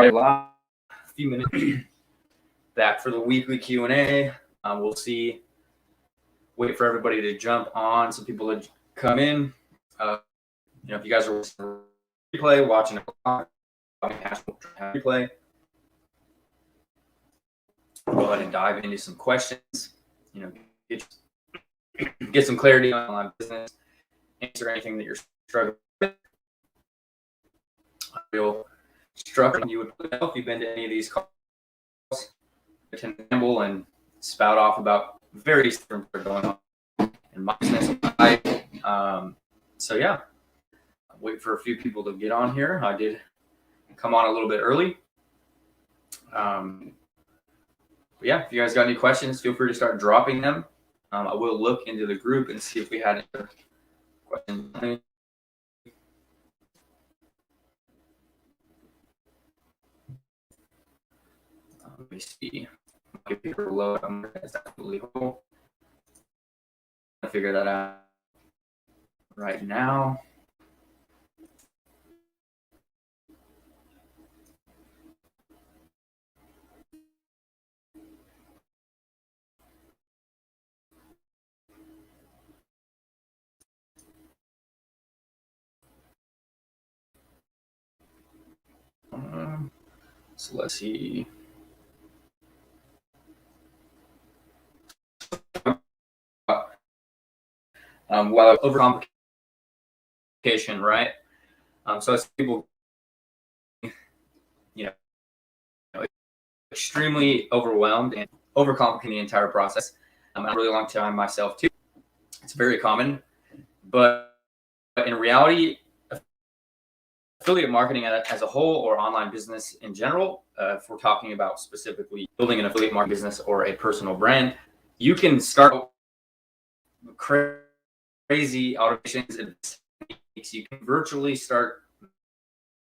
a few minutes back for the weekly Q&A. We'll see. Wait for everybody to jump on, some people to come in. If you guys are replay, watching a replay, go ahead and dive into some questions. Get some clarity on online business. Answer anything that you're struggling with. Real structure you would put if you've been to any of these calls. Tend to gamble and spout off about various things that are going on in my business. So yeah, wait for a few people to get on here. I did come on a little bit early. But yeah, if you guys got any questions, feel free to start dropping them. I will look into the group and see if we had any questions. Let me see. Get people load. It's absolutely cool. I'll figure that out right now. So let's see. Well, overcomplication, right? So as people, extremely overwhelmed and overcomplicating the entire process. A really long time myself too. It's very common, but in reality, affiliate marketing as a whole or online business in general, if we're talking about specifically building an affiliate marketing business or a personal brand, you can start crazy automations and techniques. You can virtually start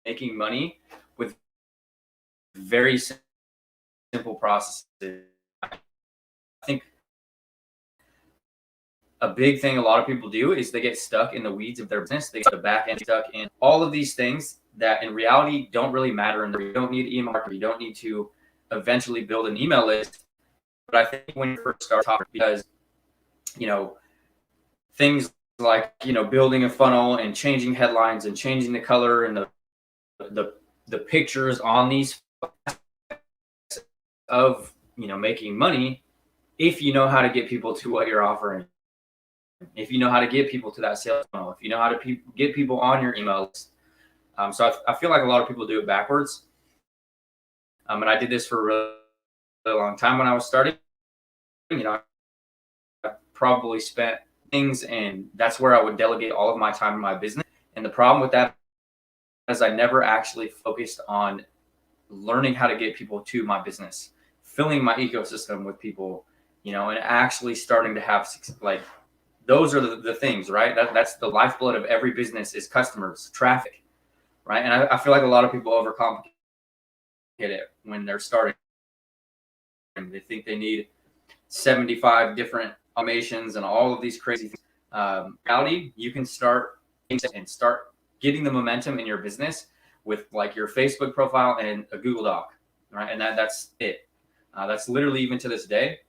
making money with very simple processes. I think a big thing a lot of people do is they get stuck in the weeds of their business. They get the back end stuck in all of these things that in reality don't really matter. And you don't need email marketing. You don't need to eventually build an email list. But I think when you first start talking, because, things like, building a funnel and changing headlines and changing the color and the pictures on these of, making money, if you know how to get people to what you're offering, if you know how to get people to that sales funnel, if you know how to get people on your email list. So I feel like a lot of people do it backwards. And I did this for a really, really long time when I was starting. I probably spent things, and that's where I would delegate all of my time in my business. And the problem with that is I never actually focused on learning how to get people to my business, filling my ecosystem with people, and actually starting to have those are the things, right? That's the lifeblood of every business is customers, traffic, right? And I feel like a lot of people overcomplicate it when they're starting. They think they need 75 different automations and all of these crazy things. Reality, you can start getting the momentum in your business with like your Facebook profile and a Google Doc, right? And that's it. That's literally, even to this day,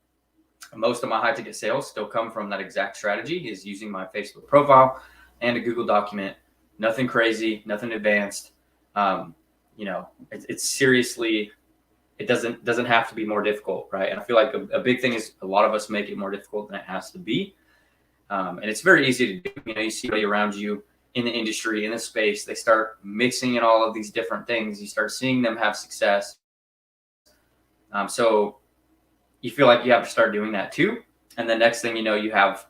most of my high ticket sales still come from that exact strategy, is using my Facebook profile and a Google document. Nothing crazy, nothing advanced. It's seriously, it doesn't have to be more difficult, right? And I feel like a big thing is a lot of us make it more difficult than it has to be. And it's very easy to do. You see everybody around you in the industry, in the space, they start mixing in all of these different things. You start seeing them have success. So you feel like you have to start doing that too. And the next thing you know, you have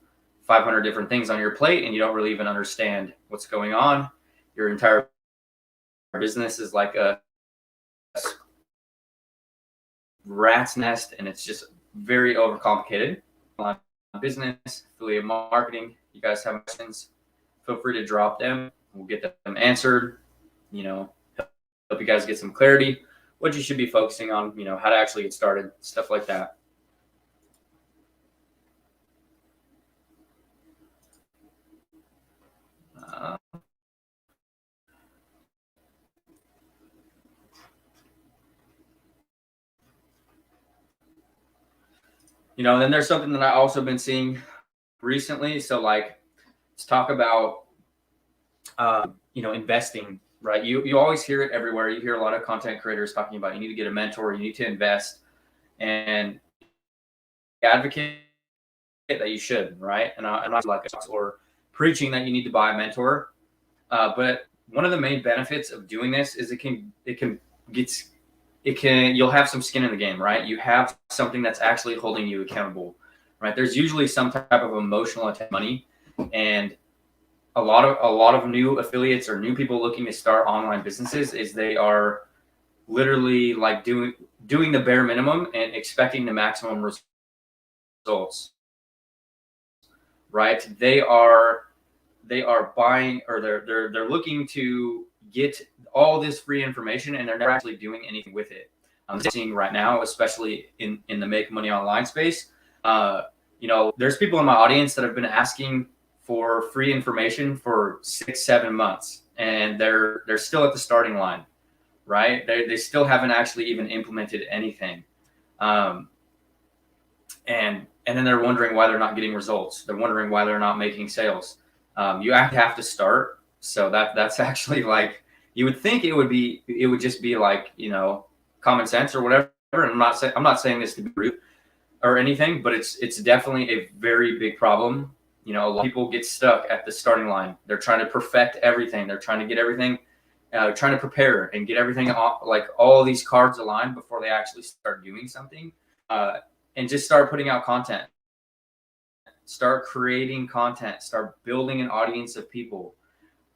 500 different things on your plate and you don't really even understand what's going on. Your entire business is like a rat's nest, and it's just very overcomplicated. Business, affiliate marketing, you guys have questions, feel free to drop them. We'll get them answered. Help you guys get some clarity, what you should be focusing on, how to actually get started, stuff like that. And then there's something that I also been seeing recently. So like, let's talk about, investing, right? You always hear it everywhere. You hear a lot of content creators talking about you need to get a mentor, you need to invest, and advocate that you should, right? And I'm not like or preaching that you need to buy a mentor, but one of the main benefits of doing this is get you'll have some skin in the game, right? You have something that's actually holding you accountable, right? There's usually some type of emotional attachment to money, and a lot of new affiliates or new people looking to start online businesses is they are literally like doing the bare minimum and expecting the maximum results, right? They are buying, or they're looking to get all this free information, and they're never actually doing anything with it. I'm seeing right now, especially in the make money online space. There's people in my audience that have been asking for free information for 6-7 months, and they're still at the starting line, right? They still haven't actually even implemented anything. Um, and then they're wondering why they're not getting results. They're wondering why they're not making sales. You have to start. So that's actually like, you would think it would just be like, common sense or whatever. And I'm not saying this to be rude or anything, but it's definitely a very big problem. A lot of people get stuck at the starting line. They're trying to perfect everything. They're trying to get everything, trying to prepare and get everything like all these cards aligned before they actually start doing something. Uh, and just start putting out content, start creating content, start building an audience of people.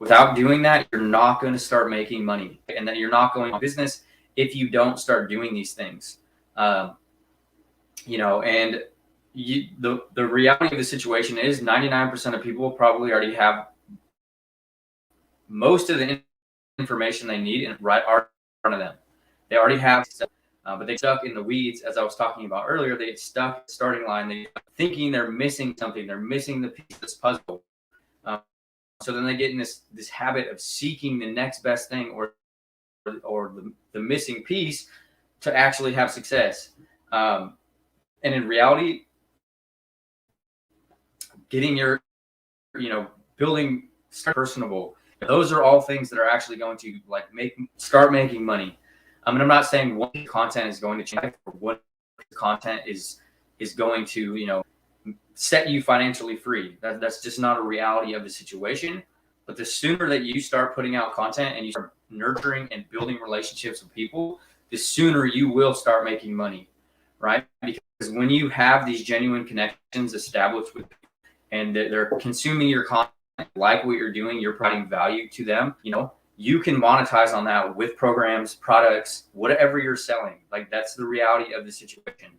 Without doing that, you're not going to start making money, and that you're not going to business if you don't start doing these things. Um, and the reality of the situation is 99% of people probably already have most of the information they need and right in front of them. They already have stuff, but they stuck in the weeds, as I was talking about earlier. They get stuck at the starting line. They thinking they're missing something. They're missing the piece of this puzzle. Um, so then they get in this habit of seeking the next best thing, or the missing piece to actually have success. And in reality, getting building, start personable. Those are all things that are actually going to like start making money. I'm not saying one content is going to change, or one content is going to set you financially free. That's just not a reality of the situation. But the sooner that you start putting out content and you start nurturing and building relationships with people, the sooner you will start making money, right? Because when you have these genuine connections established with, and they're consuming your content, like what you're doing, you're providing value to them, you can monetize on that with programs, products, whatever you're selling. Like, that's the reality of the situation.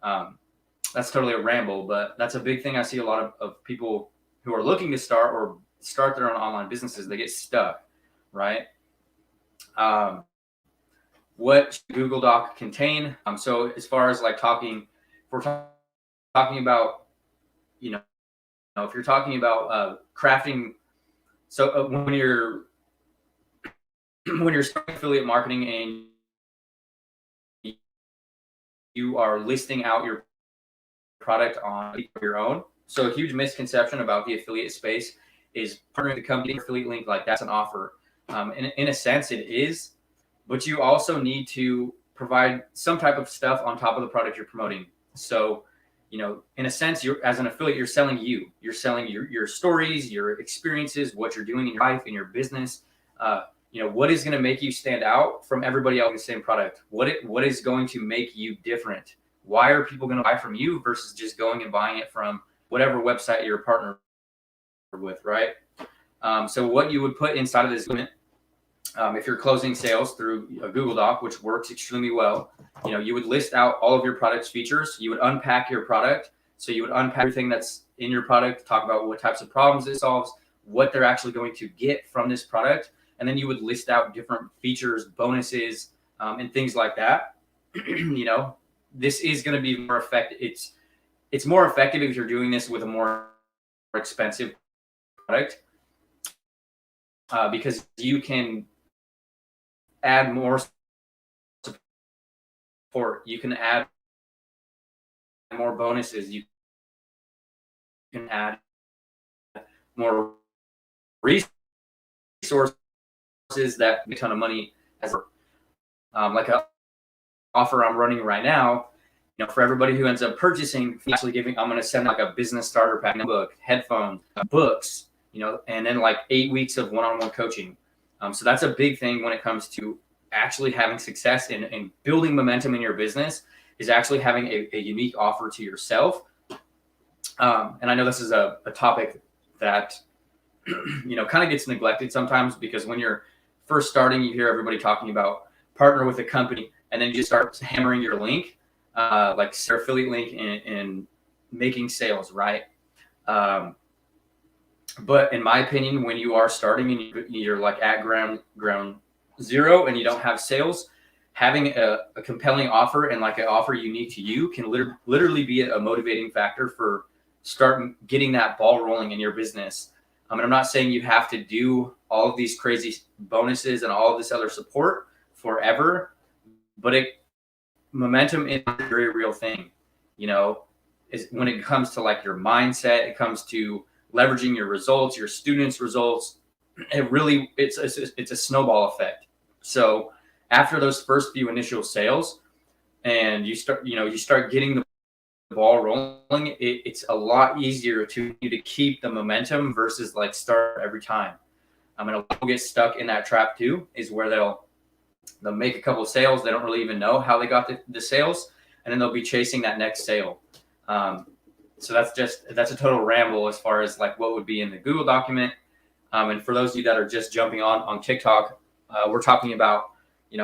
That's totally a ramble, but that's a big thing I see a lot of people who are looking to start their own online businesses. They get stuck, right? What should Google Doc contain? So as far as like if we're talking about, if you're talking about crafting, so when you're starting affiliate marketing and you are listing out your product on your own. So a huge misconception about the affiliate space is partnering with the company affiliate link, like that's an offer. In a sense, it is, but you also need to provide some type of stuff on top of the product you're promoting. So, in a sense, you're, as an affiliate, you're selling your stories, your experiences, what you're doing in your life, in your business. What is going to make you stand out from everybody else in the same product? What is going to make you different? Why are people going to buy from you versus just going and buying it from whatever website you're partnered with, right? So what you would put inside of this document, if you're closing sales through a Google Doc, which works extremely well, you would list out all of your product's features. You would unpack your product. So you would unpack everything that's in your product, talk about what types of problems it solves, what they're actually going to get from this product. And then you would list out different features, bonuses, and things like that. This is going to be more effective. It's more effective if you're doing this with a more expensive product, because you can add more support. You can add more bonuses. You can add more resources that make a ton of money as like an offer I'm running right now. For everybody who ends up purchasing, actually I'm going to send like a business starter pack, book, headphones, books, and then like 8 weeks of one-on-one coaching. So that's a big thing when it comes to actually having success and building momentum in your business, is actually having a unique offer to yourself. And I know this is a topic that, kind of gets neglected sometimes, because when you're first starting, you hear everybody talking about partner with a company, and then you just start hammering your link, like their affiliate link, and making sales, right? But in my opinion, when you are starting and you're like at ground zero and you don't have sales, having a compelling offer and like an offer unique to you can literally be a motivating factor for starting getting that ball rolling in your business. And I'm not saying you have to do all of these crazy bonuses and all of this other support forever, but momentum is a very real thing. Is when it comes to like your mindset, it comes to leveraging your results, your students' results. It's a snowball effect. So after those first few initial sales, and you start getting the ball rolling, it's a lot easier to keep the momentum versus like start every time. A lot of people get stuck in that trap too, is where they'll make a couple of sales. They don't really even know how they got the sales, and then they'll be chasing that next sale. So that's a total ramble as far as like what would be in the Google document. And for those of you that are just jumping on TikTok, we're talking about,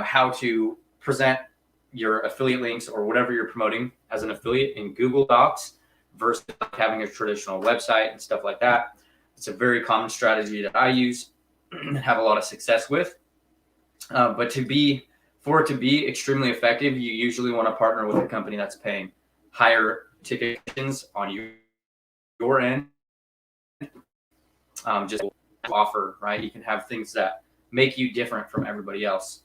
how to present your affiliate links or whatever you're promoting as an affiliate in Google Docs versus having a traditional website and stuff like that. It's a very common strategy that I use and have a lot of success with. But for it to be extremely effective, you usually want to partner with a company that's paying higher tickets on your end. Just offer, right? You can have things that make you different from everybody else.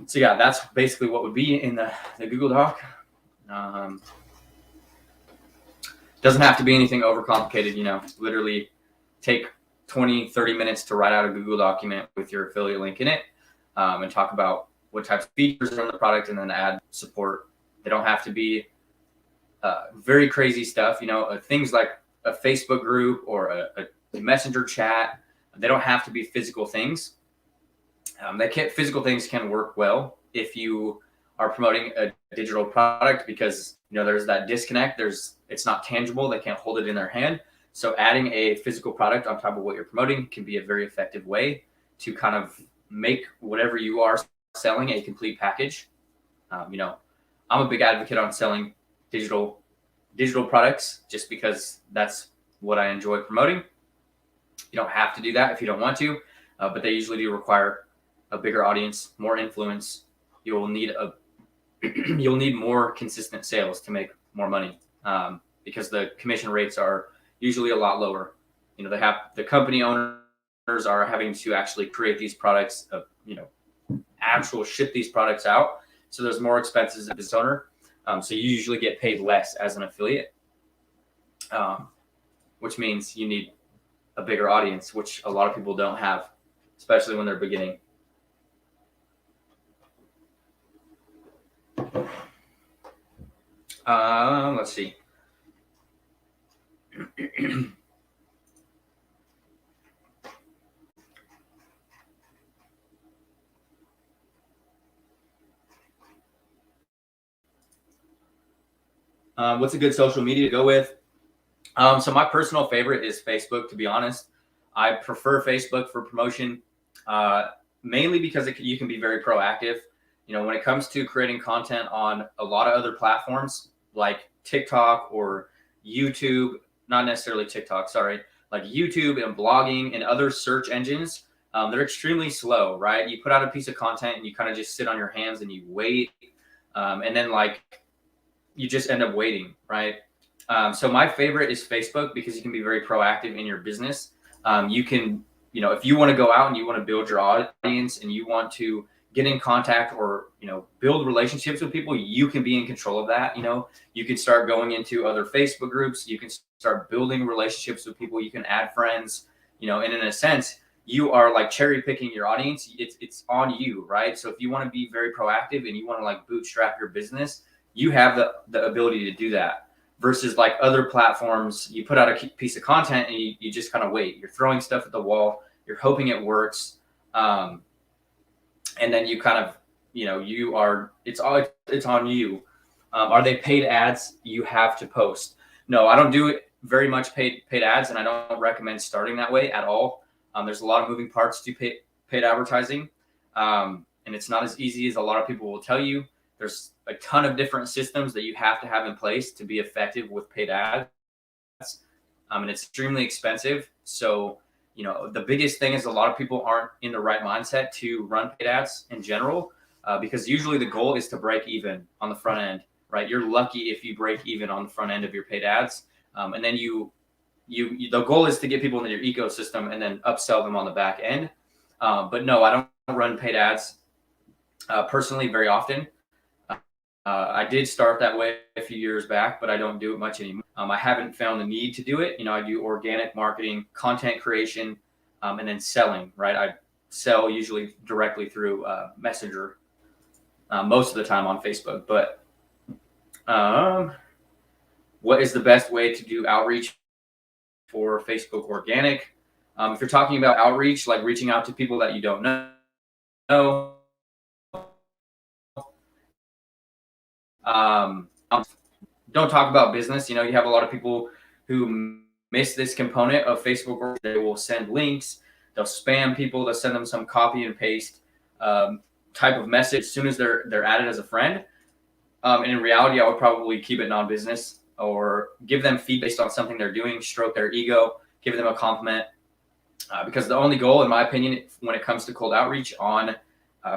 So yeah, that's basically what would be in the Google Doc. Doesn't have to be anything overcomplicated, literally take 20-30 minutes to write out a Google document with your affiliate link in it, and talk about what types of features are on the product, and then add support. They don't have to be very crazy stuff, things like a Facebook group or a messenger chat. They don't have to be physical things. Physical things can work well if you are promoting a digital product, because there's that disconnect. It's not tangible. They can't hold it in their hand. So adding a physical product on top of what you're promoting can be a very effective way to kind of make whatever you are selling a complete package. I'm a big advocate on selling digital products, just because that's what I enjoy promoting. You don't have to do that if you don't want to, but they usually do require a bigger audience, more influence. You'll need more consistent sales to make more money, because the commission rates are usually a lot lower. The company owners are having to actually create these products, actual ship these products out. So there's more expenses as a business owner. So you usually get paid less as an affiliate, which means you need a bigger audience, which a lot of people don't have, especially when they're beginning. Let's see. What's a good social media to go with? So my personal favorite is Facebook, to be honest. I prefer Facebook for promotion, mainly because you can be very proactive. When it comes to creating content on a lot of other platforms like TikTok or YouTube, not necessarily TikTok, sorry, like YouTube and blogging and other search engines, they're extremely slow, right? You put out a piece of content and you kind of just sit on your hands and you wait. And then you just end up waiting, right? So my favorite is Facebook, because you can be very proactive in your business. You can, if you want to go out and you want to build your audience and you want to get in contact or, build relationships with people, you can be in control of that. You can start going into other Facebook groups. You can start building relationships with people. You can add friends, and in a sense, you are like cherry picking your audience. It's on you, right? So if you want to be very proactive and you want to like bootstrap your business, you have the ability to do that. Versus like other platforms, you put out a piece of content and you just kind of wait. You're throwing stuff at the wall. You're hoping it works. And then you kind of, it's on you. Are they paid ads you have to post? No, I don't do it very much paid ads, and I don't recommend starting that way at all. There's a lot of moving parts to paid advertising. And it's not as easy as a lot of people will tell you. There's a ton of different systems that you have to have in place to be effective with paid ads. And it's extremely expensive. So, the biggest thing is a lot of people aren't in the right mindset to run paid ads in general, because usually the goal is to break even on the front end, right? You're lucky if you break even on the front end of your paid ads. And then the goal is to get people into your ecosystem and then upsell them on the back end. But no, I don't run paid ads personally very often. I did start that way a few years back, but I don't do it much anymore. I haven't found the need to do it. I do organic marketing, content creation, and then selling, right? I sell usually directly through Messenger, most of the time on Facebook. But what is the best way to do outreach for Facebook organic? If you're talking about outreach, like reaching out to people that you don't know, don't talk about business. You have a lot of people who miss this component of Facebook, where they will send links, they'll spam people, they'll send them some copy and paste type of message as soon as they're added as a friend. And in reality, I would probably keep it non-business or give them feedback based on something they're doing, stroke their ego, give them a compliment. Because the only goal, in my opinion, when it comes to cold outreach on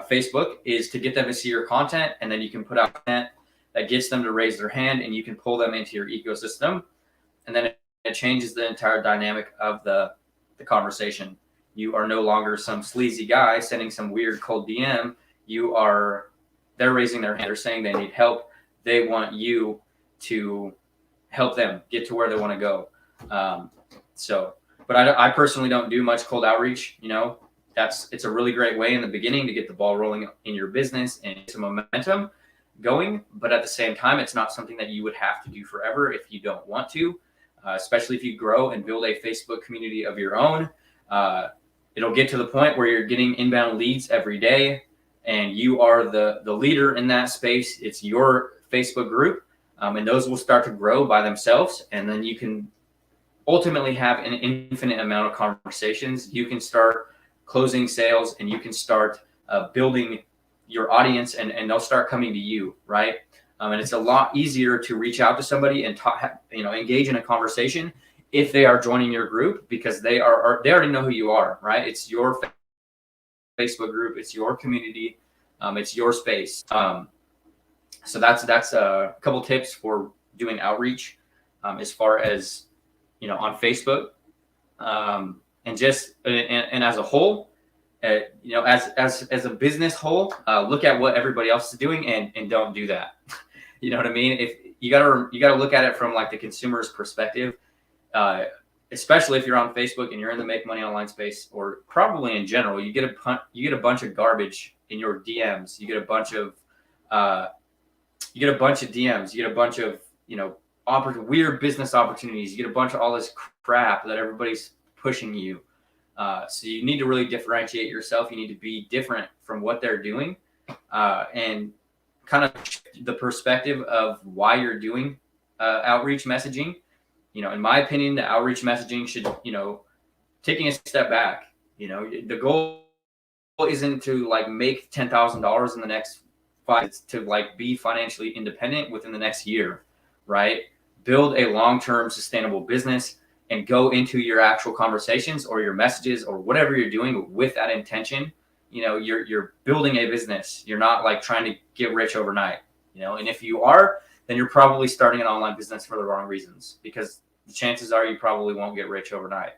Facebook, is to get them to see your content, and then you can put out content that gets them to raise their hand, and you can pull them into your ecosystem. And then it changes the entire dynamic of the conversation. You are no longer some sleazy guy sending some weird cold DM. They're raising their hand. They're saying they need help. They want you to help them get to where they want to go. But I personally don't do much cold outreach. It's a really great way in the beginning to get the ball rolling in your business and some momentum going. But at the same time, it's not something that you would have to do forever if you don't want to, especially if you grow and build a Facebook community of your own. It'll get to the point where you're getting inbound leads every day, and you are the leader in that space. It's your Facebook group, and those will start to grow by themselves. And then you can ultimately have an infinite amount of conversations. You can start closing sales, and you can start building your audience, and they'll start coming to you, right? And it's a lot easier to reach out to somebody and engage in a conversation if they are joining your group, because they already know who you are, right? It's your Facebook group, it's your community, it's your space. So that's a couple tips for doing outreach as far as on Facebook, and as a whole. As a business whole, look at what everybody else is doing and don't do that. You know what I mean? If you gotta look at it from like the consumer's perspective, especially if you're on Facebook and you're in the make money online space, or probably in general, you get a bunch of garbage in your DMs. You get a bunch of DMs. You get a bunch of weird business opportunities. You get a bunch of all this crap that everybody's pushing you. So you need to really differentiate yourself. You need to be different from what they're doing, and kind of the perspective of why you're doing outreach messaging. In my opinion, the outreach messaging should, taking a step back. The goal isn't to like make $10,000 in the next 5. It's to like be financially independent within the next year, right? Build a long-term sustainable business and go into your actual conversations or your messages or whatever you're doing with that intention. You're building a business. You're not like trying to get rich overnight, and if you are, then you're probably starting an online business for the wrong reasons, because the chances are you probably won't get rich overnight.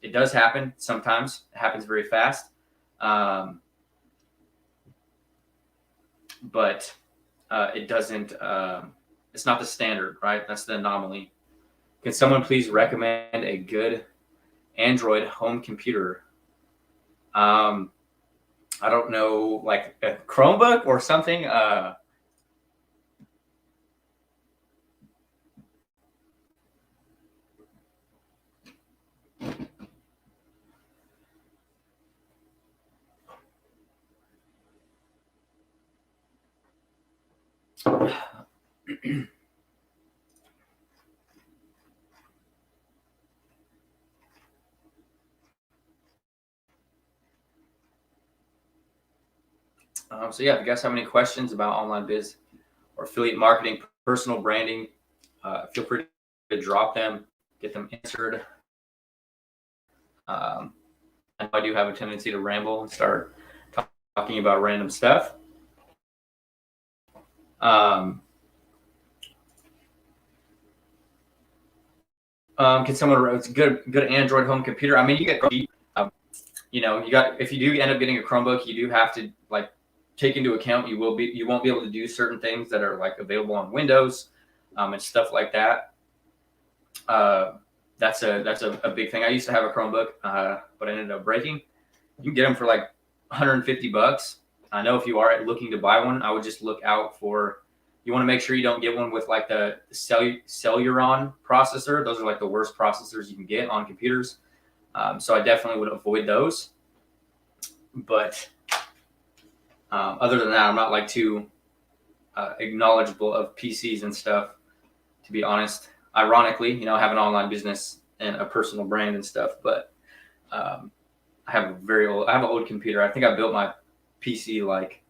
It does happen sometimes. It happens very fast. but it doesn't. It's not the standard, right? That's the anomaly. Can someone please recommend a good Android home computer? I don't know, like a Chromebook or something. So yeah, if you guys have any questions about online biz or affiliate marketing, personal branding, feel free to drop them, get them answered. I know I do have a tendency to ramble and start talking about random stuff. Can someone, it's good Android home computer? I mean, you get, you know, you got, if you do end up getting a Chromebook, you do have to like take into account you won't be able to do certain things that are like available on Windows, and stuff like that. That's a big thing. I used to have a Chromebook, but I ended up breaking. You can get them for like $150. I know if you are looking to buy one, I would just look out for, you want to make sure you don't get one with like the Celeron processor. Those are like the worst processors you can get on computers. So I definitely would avoid those. But other than that, I'm not like too knowledgeable of PCs and stuff, to be honest. Ironically, you know, I have an online business and a personal brand and stuff, but I have an old computer. I think I built my PC like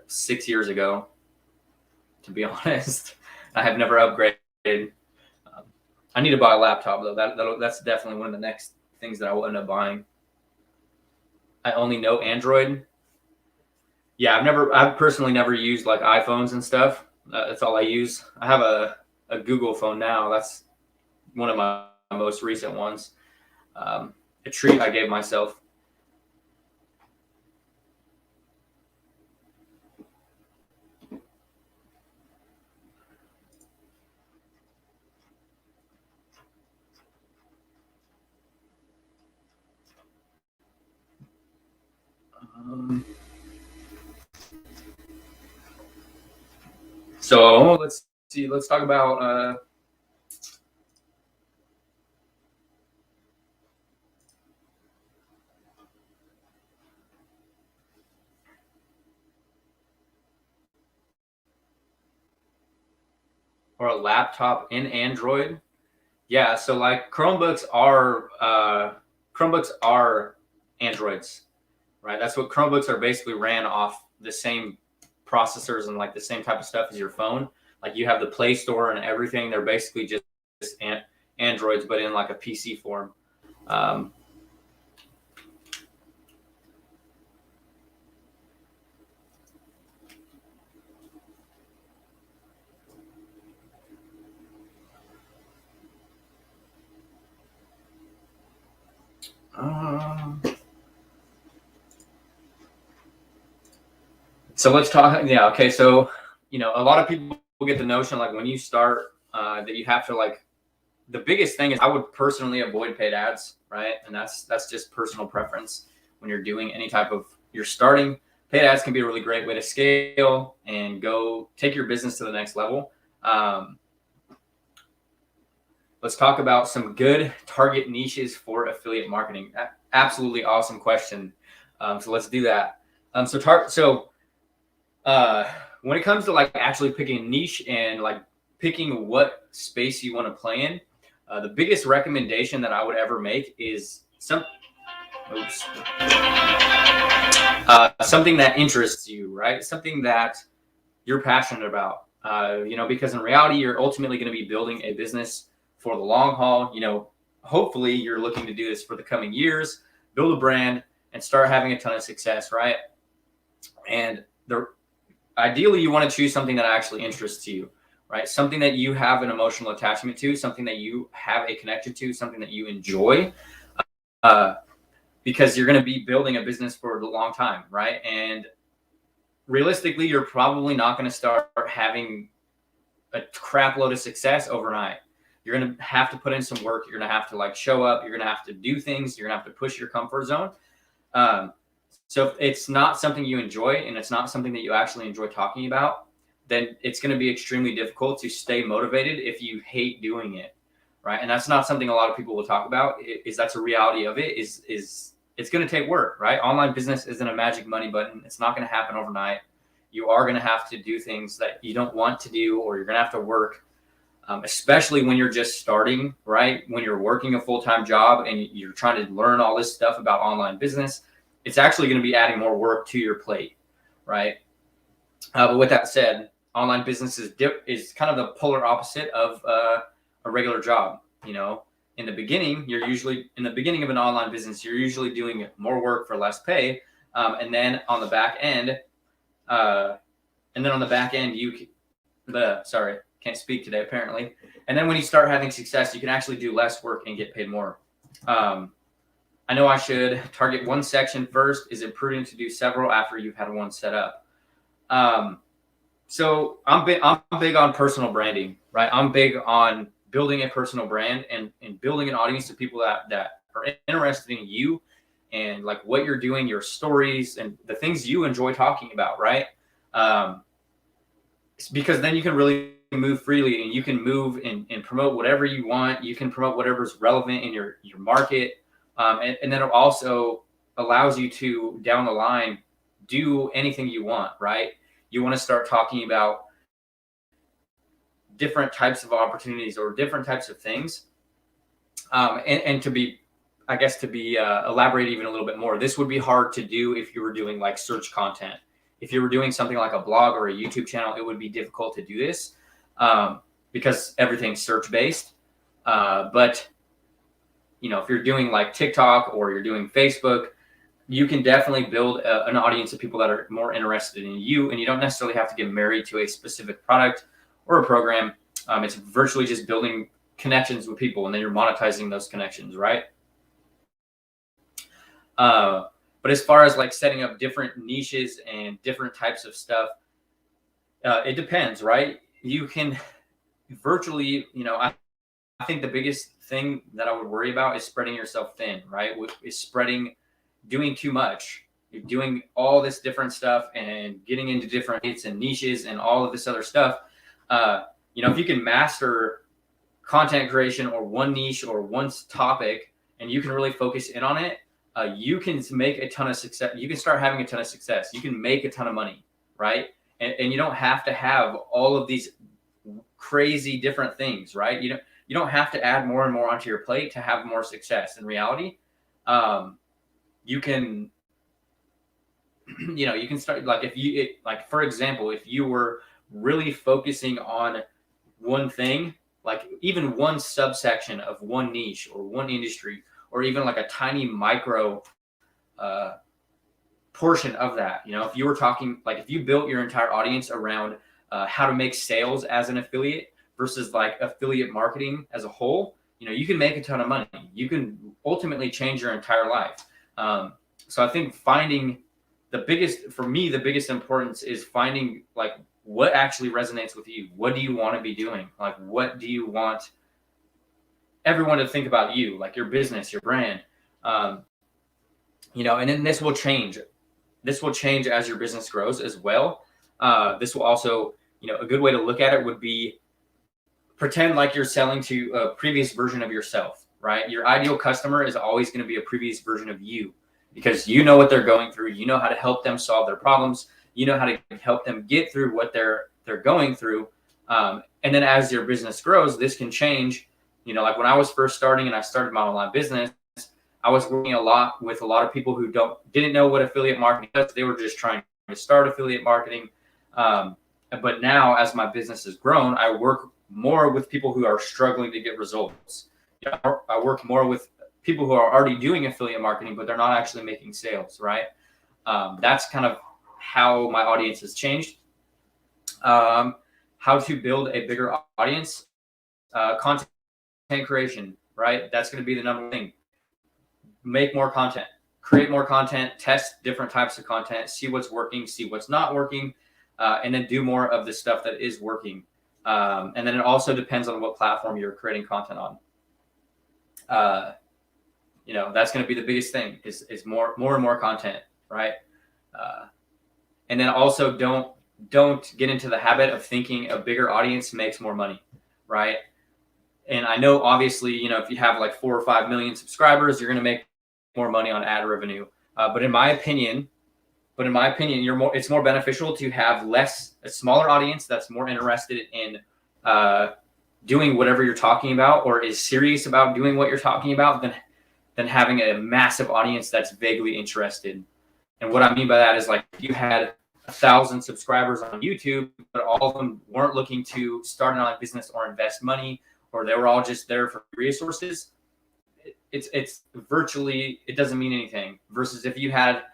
6 years ago, to be honest. I have never upgraded. I need to buy a laptop though. That's definitely one of the next things that I will end up buying. I only know Android. Yeah, I've personally never used like iPhones and stuff. That's all I use. I have a Google phone now. That's one of my most recent ones. A treat I gave myself. So let's see. Let's talk about or a laptop in Android. Yeah, so like Chromebooks are Androids, right? That's what Chromebooks are basically ran off the same processors and like the same type of stuff as your phone. Like you have the Play Store and everything. They're basically just Androids, but in like a PC form. So let's talk. Yeah. Okay. So, you know, a lot of people get the notion like when you start that you have to like, the biggest thing is I would personally avoid paid ads, right? And that's just personal preference. When you're doing any type of, you're starting, paid ads can be a really great way to scale and go take your business to the next level. Let's talk about some good target niches for affiliate marketing. Absolutely awesome question. So let's do that. When it comes to like actually picking a niche and like picking what space you want to play in, the biggest recommendation that I would ever make is something that interests you, right? Something that you're passionate about. You know, because in reality, you're ultimately going to be building a business for the long haul. You know, hopefully you're looking to do this for the coming years, build a brand and start having a ton of success, right? And ideally you want to choose something that actually interests you, right? Something that you have an emotional attachment to, something that you have a connection to, something that you enjoy, because you're going to be building a business for the long time, right? And realistically, you're probably not going to start having a crap load of success overnight. You're going to have to put in some work. You're going to have to like show up. You're going to have to do things. You're going to have to push your comfort zone. So if it's not something you enjoy and it's not something that you actually enjoy talking about, then it's going to be extremely difficult to stay motivated if you hate doing it, right? And that's not something a lot of people will talk about. That's a reality of it. Is it's going to take work, right? Online business isn't a magic money button. It's not going to happen overnight. You are going to have to do things that you don't want to do, or you're going to have to work, especially when you're just starting, right? When you're working a full-time job and you're trying to learn all this stuff about online business, it's actually going to be adding more work to your plate, right? But with that said, online business is kind of the polar opposite of a regular job. You know, in the beginning of an online business, you're usually doing more work for less pay, and then on the back end, sorry, can't speak today apparently. And then when you start having success, you can actually do less work and get paid more. I know I should target one section first. Is it prudent to do several after you've had one set up? So I'm big on personal branding, right? I'm big on building a personal brand and building an audience of people that are interested in you and like what you're doing, your stories and the things you enjoy talking about, right? Because then you can really move freely and you can move and promote whatever you want. You can promote whatever's relevant in your market. And then it also allows you to, down the line, do anything you want, right? You want to start talking about different types of opportunities or different types of things. And to be elaborate even a little bit more, this would be hard to do if you were doing like search content. If you were doing something like a blog or a YouTube channel, it would be difficult to do this because everything's search based. But you know, if you're doing like TikTok or you're doing Facebook, you can definitely build an audience of people that are more interested in you, and you don't necessarily have to get married to a specific product or a program. It's virtually just building connections with people, and then you're monetizing those connections, right? But as far as like setting up different niches and different types of stuff, it depends, right? You can virtually, you know, I think the biggest thing that I would worry about is spreading yourself thin, right? Doing too much. You're doing all this different stuff and getting into different hits and niches and all of this other stuff. You know, if you can master content creation or one niche or one topic, and you can really focus in on it, you can make a ton of success. You can start having a ton of success. You can make a ton of money, right? And you don't have to have all of these crazy different things, right? You don't have to add more and more onto your plate to have more success. In reality, you can, you know, you can start like for example, if you were really focusing on one thing, like even one subsection of one niche or one industry, or even like a tiny micro portion of that, you know, if you were talking, like if you built your entire audience around how to make sales as an affiliate versus like affiliate marketing as a whole, you know, you can make a ton of money. You can ultimately change your entire life. So I think finding the biggest importance is finding like what actually resonates with you. What do you want to be doing? Like, what do you want everyone to think about you, like your business, your brand? You know, and then this will change. This will change as your business grows as well. This will also, you know, a good way to look at it would be pretend like you're selling to a previous version of yourself, right? Your ideal customer is always going to be a previous version of you because you know what they're going through. You know how to help them solve their problems. You know how to help them get through what they're going through. And then as your business grows, this can change. You know, like when I was first starting and I started my online business, I was working with a lot of people who didn't know what affiliate marketing was. They were just trying to start affiliate marketing. But now as my business has grown, I work more with people who are struggling to get results. You know, I work more with people who are already doing affiliate marketing, but they're not actually making sales, right? That's kind of how my audience has changed. How to build a bigger audience, content creation, right? That's going to be the number one thing. Make more content. create more content, test different types of content, see what's working, see what's not working, and then do more of the stuff that is working. And then it also depends on what platform you're creating content on. That's going to be the biggest thing is more and more content, right? And then also don't get into the habit of thinking a bigger audience makes more money, right? And I know obviously, if you have like 4 or 5 million subscribers, you're going to make more money on ad revenue. But in my opinion, it's more beneficial to have a smaller audience that's more interested in doing whatever you're talking about or is serious about doing what you're talking about than having a massive audience that's vaguely interested. And what I mean by that is, like, if you had 1,000 subscribers on YouTube, but all of them weren't looking to start an online business or invest money, or they were all just there for resources, it's virtually, it doesn't mean anything. Versus if you had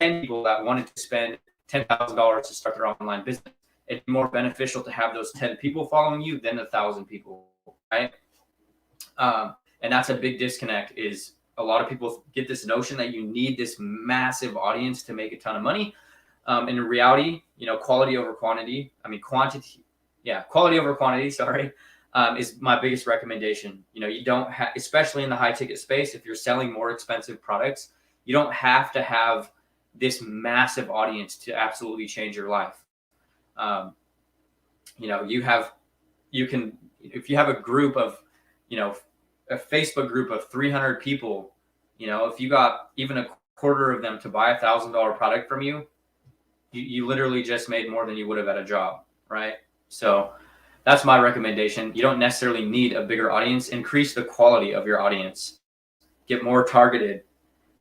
10 people that wanted to spend $10,000 to start their online business, it's more beneficial to have those 10 people following you than 1,000 people, right? And that's a big disconnect. Is a lot of people get this notion that you need this massive audience to make a ton of money. And in reality, quality over quantity. Quality over quantity. Sorry. Is my biggest recommendation. You don't have, especially in the high ticket space, if you're selling more expensive products, you don't have to have this massive audience to absolutely change your life. If you have a group of, a Facebook group of 300 people, if you got even a quarter of them to buy $1,000 product from you, you literally just made more than you would have at a job, right? So that's my recommendation. You don't necessarily need a bigger audience. Increase the quality of your audience. Get more targeted.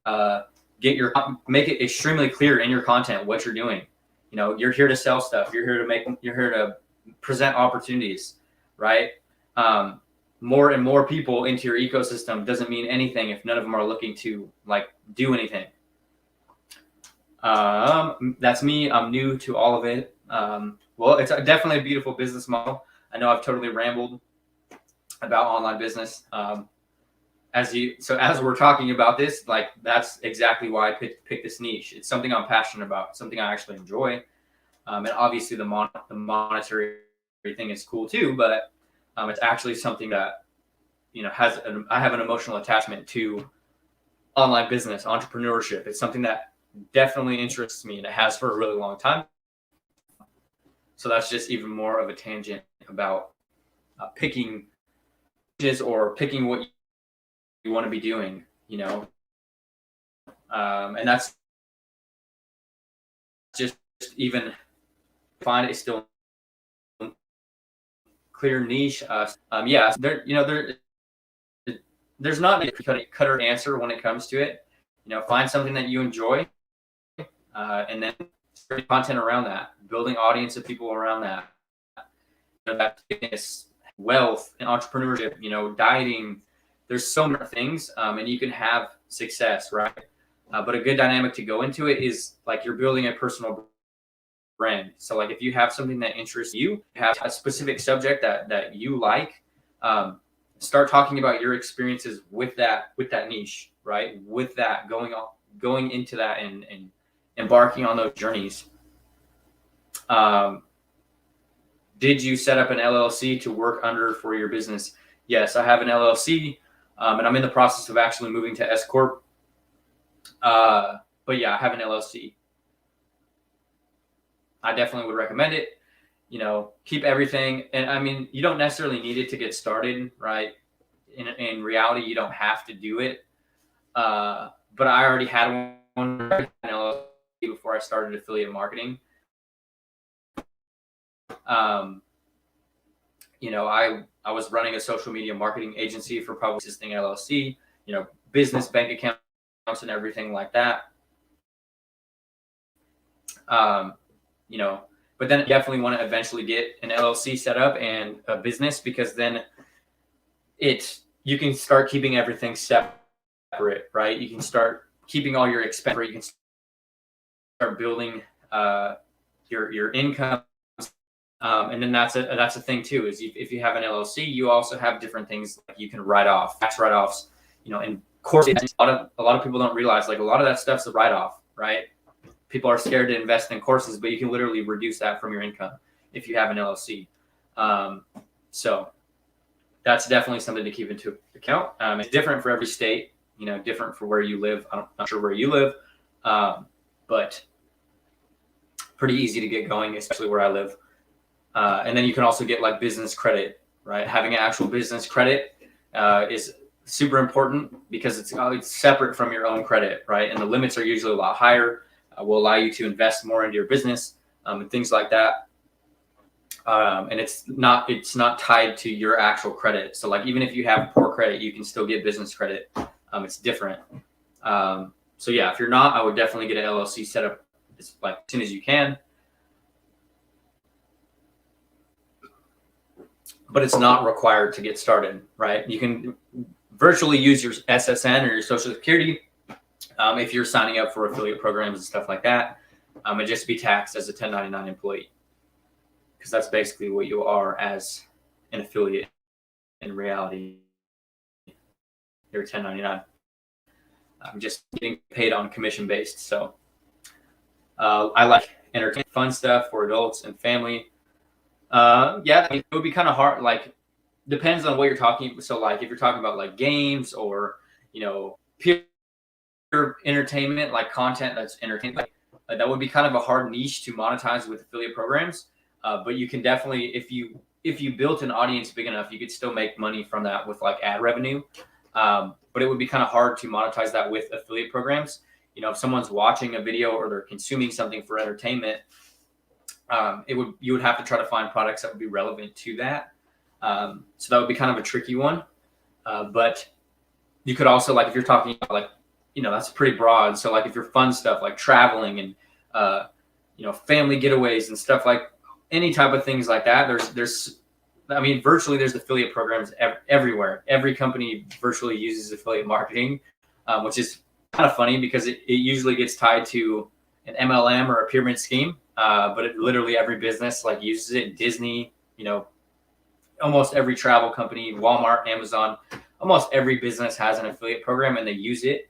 Make it extremely clear in your content what you're doing. You're here to sell stuff. You're here to present opportunities, right? More and more people into your ecosystem doesn't mean anything if none of them are looking to do anything. That's me. I'm new to all of it. Well, it's definitely a beautiful business model. I know I've totally rambled about online business. As we're talking about this, that's exactly why I picked this niche. It's something I'm passionate about, something I actually enjoy. And obviously the monetary thing is cool too, but it's actually something that, I have an emotional attachment to online business, entrepreneurship. It's something that definitely interests me, and it has for a really long time. So that's just even more of a tangent about picking or picking what you want to be doing, and that's just even find it still clear niche. There's not a cutter answer when it comes to it. Find something that you enjoy, and then create content around that, building audience of people around that. That fitness, wealth, and entrepreneurship, dieting. There's so many things, and you can have success, right? But a good dynamic to go into it is you're building a personal brand. So if you have something that interests you, have a specific subject that you like, start talking about your experiences with that niche, right? With that going into that and embarking on those journeys. Did you set up an LLC to work under for your business? Yes, I have an LLC, and I'm in the process of actually moving to S Corp. But yeah, I have an LLC. I definitely would recommend it. Keep everything. And you don't necessarily need it to get started, right? In reality, you don't have to do it. But I already had one before I started affiliate marketing. I was running a social media marketing agency for Public Existing LLC, business bank accounts and everything like that. But then I definitely want to eventually get an LLC set up and a business, because then you can start keeping everything separate, right? You can start keeping all your expenses. You can start building your income. And then that's a thing too, is if you have an LLC, you also have different things you can write off, tax write-offs, and course, a lot of people don't realize, like, a lot of that stuff's a write-off, right? People are scared to invest in courses, but you can literally reduce that from your income if you have an LLC. So that's definitely something to keep into account. It's different for every state, different for where you live. I'm not sure where you live, but pretty easy to get going, especially where I live. And then you can also get like business credit, right? Having an actual business credit is super important because it's separate from your own credit, right? And the limits are usually a lot higher. Will allow you to invest more into your business and things like that. And it's not tied to your actual credit. So like even if you have poor credit, you can still get business credit. It's different. So yeah, if you're not, I would definitely get an LLC set up as soon as you can. But it's not required to get started, right? You can virtually use your SSN or your Social Security if you're signing up for affiliate programs and stuff like that, and just be taxed as a 1099 employee, because that's basically what you are as an affiliate in reality. You're 1099. I'm just getting paid on commission based. So I like entertainment, fun stuff for adults and family. Yeah, it would be kind of hard. Like, depends on what you're talking. So like if you're talking about like games or pure entertainment, like content that's entertainment, that would be kind of a hard niche to monetize with affiliate programs. But you can definitely, if you built an audience big enough, you could still make money from that with like ad revenue. But it would be kind of hard to monetize that with affiliate programs. If someone's watching a video or they're consuming something for entertainment, you would have to try to find products that would be relevant to that. So that would be kind of a tricky one. But you could also, like, if you're talking about like, that's pretty broad. So like if you're fun stuff like traveling and, family getaways and stuff, like any type of things like that, virtually there's affiliate programs everywhere. Every company virtually uses affiliate marketing, which is kind of funny because it usually gets tied to an MLM or a pyramid scheme. But literally every business like uses it. Disney, almost every travel company, Walmart, Amazon, almost every business has an affiliate program and they use it.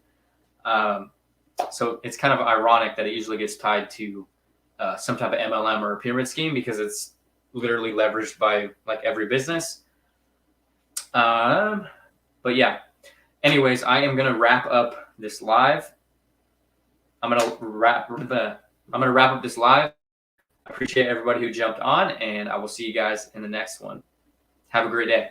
So it's kind of ironic that it usually gets tied to some type of MLM or a pyramid scheme because it's literally leveraged by like every business. But yeah, anyways, I am going to wrap up this live. I'm going to wrap up this live. I appreciate everybody who jumped on, and I will see you guys in the next one. Have a great day.